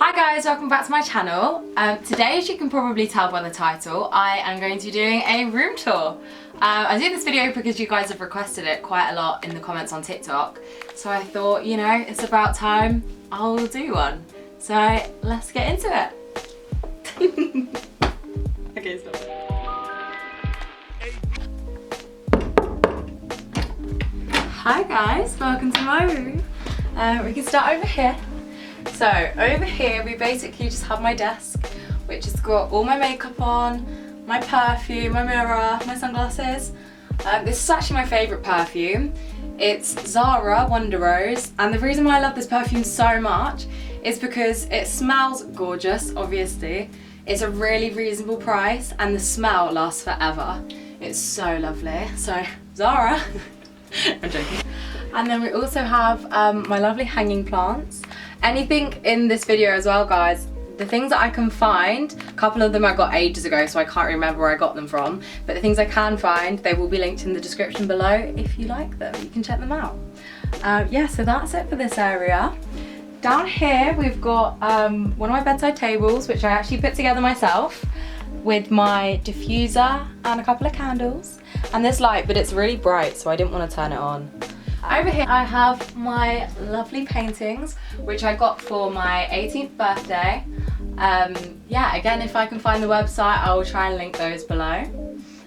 Hi guys, welcome back to my channel. Today, as you can probably tell by the title, I am going to be doing a room tour. I do this video because you guys have requested it quite a lot in the comments on TikTok. So I thought, you know, it's about time I'll do one. So let's get into it. Okay, stop. Hi guys, welcome to my room. We can start over here. So over here we basically just have my desk, which has got all my makeup on, my perfume, my mirror, my sunglasses. This is actually my favourite perfume. It's Zara Wonder Rose, and the reason why I love this perfume so much is because it smells gorgeous, obviously. It's a really reasonable price and the smell lasts forever. It's so lovely. So Zara. I'm joking. And then we also have my lovely hanging plants. Anything in this video as well, guys, the things that I can find, a couple of them I got ages ago so I can't remember where I got them from, but the things I can find, they will be linked in the description below. If you like them, you can check them out. Yeah, so that's it for this area. Down here we've got one of my bedside tables, which I actually put together myself with my diffuser and a couple of candles and this light, but it's really bright so I didn't want to turn it on. Over here I have my lovely paintings, which I got for my 18th birthday. Yeah, again, if I can find the website, I will try and link those below.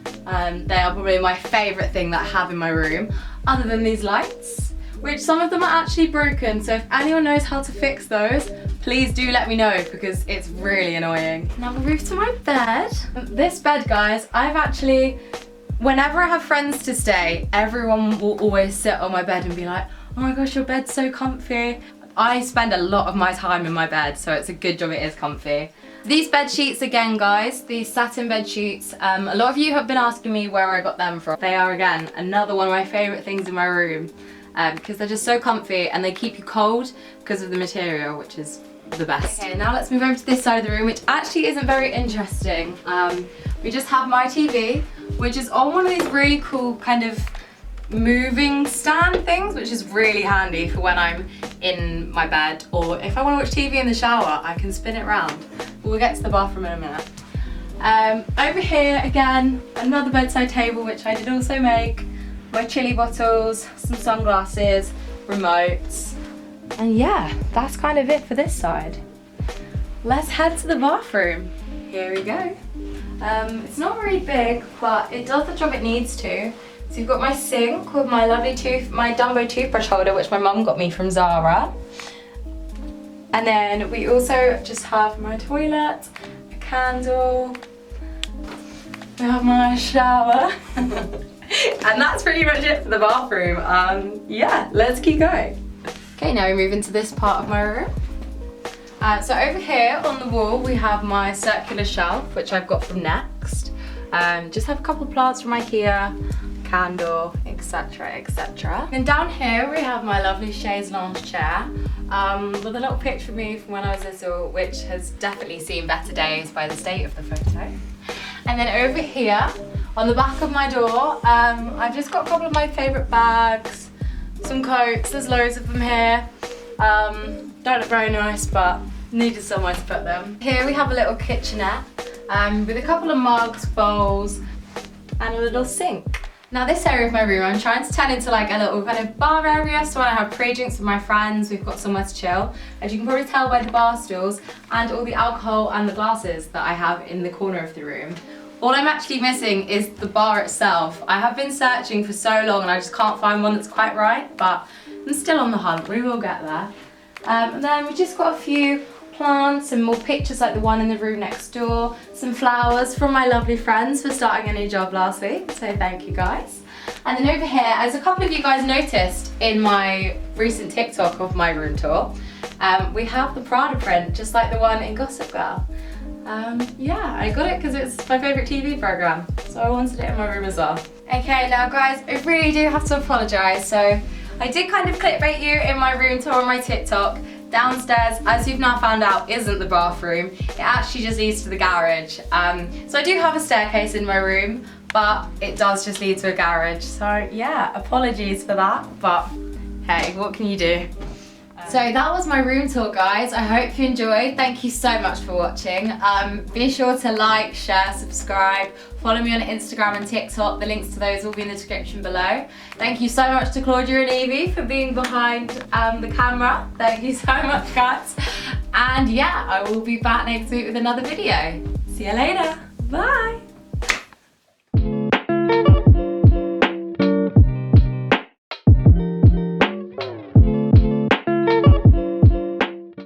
They are probably my favourite thing that I have in my room, other than these lights, which some of them are actually broken, so if anyone knows how to fix those, please do let me know because it's really annoying. Now we'll move to my bed. This bed, guys, I've actually, whenever I have friends to stay, everyone will always sit on my bed and be like, oh my gosh, your bed's so comfy. I spend a lot of my time in my bed, so it's a good job it is comfy. These bed sheets again, guys, these satin bed sheets, a lot of you have been asking me where I got them from. They are, again, another one of my favourite things in my room because they're just so comfy and they keep you cold because of the material, which is the best. Okay, now let's move over to this side of the room, which actually isn't very interesting. We just have my TV, which is on one of these really cool kind of moving stand things, which is really handy for when I'm in my bed, or if I want to watch TV in the shower, I can spin it around. But we'll get to the bathroom in a minute. Over here, again, another bedside table, which I did also make. My chili bottles, some sunglasses, remotes, and yeah, that's kind of it for this side. Let's head to the bathroom. Here we go. It's not very big, but it does the job it needs to. So you've got my sink with my lovely my Dumbo toothbrush holder, which my mum got me from Zara. And then we also just have my toilet, a candle, we have my shower. And that's pretty much it for the bathroom. Yeah, let's keep going. Okay, now we move into this part of my room. So over here on the wall we have my circular shelf, which I've got from Next. Just have a couple of plants from IKEA, candle, etc, etc. And down here we have my lovely chaise lounge chair with a little picture of me from when I was little, which has definitely seen better days by the state of the photo. And then over here on the back of my door, I've just got a couple of my favourite bags, some coats, there's loads of them here. Don't look very nice, but needed somewhere to put them. Here we have a little kitchenette with a couple of mugs, bowls, and a little sink. Now this area of my room, I'm trying to turn into like a little kind of bar area, so when I have pre-drinks with my friends, we've got somewhere to chill. As you can probably tell by the bar stools and all the alcohol and the glasses that I have in the corner of the room. All I'm actually missing is the bar itself. I have been searching for so long and I just can't find one that's quite right, but I'm still on the hunt, we will get there. And then we just got a few plants and more pictures like the one in the room next door, some flowers from my lovely friends for starting a new job last week, so thank you guys. And then over here, as a couple of you guys noticed in my recent TikTok of my room tour, we have the Prada print, just like the one in Gossip Girl. Yeah, I got it because it's my favourite TV programme, so I wanted it in my room as well. Okay, now guys, I really do have to apologise. So I did kind of clickbait you in my room tour on my TikTok. Downstairs, as you've now found out, isn't the bathroom. It actually just leads to the garage. So I do have a staircase in my room, but it does just lead to a garage. So yeah, apologies for that, but hey, what can you do? So that was my room tour, guys. I hope you enjoyed. Thank you so much for watching. Be sure to like, share, subscribe, follow me on Instagram and TikTok. The links to those will be in the description below. Thank you so much to Claudia and Evie for being behind the camera. Thank you so much, guys. And yeah, I will be back next week with another video. See you later. Bye.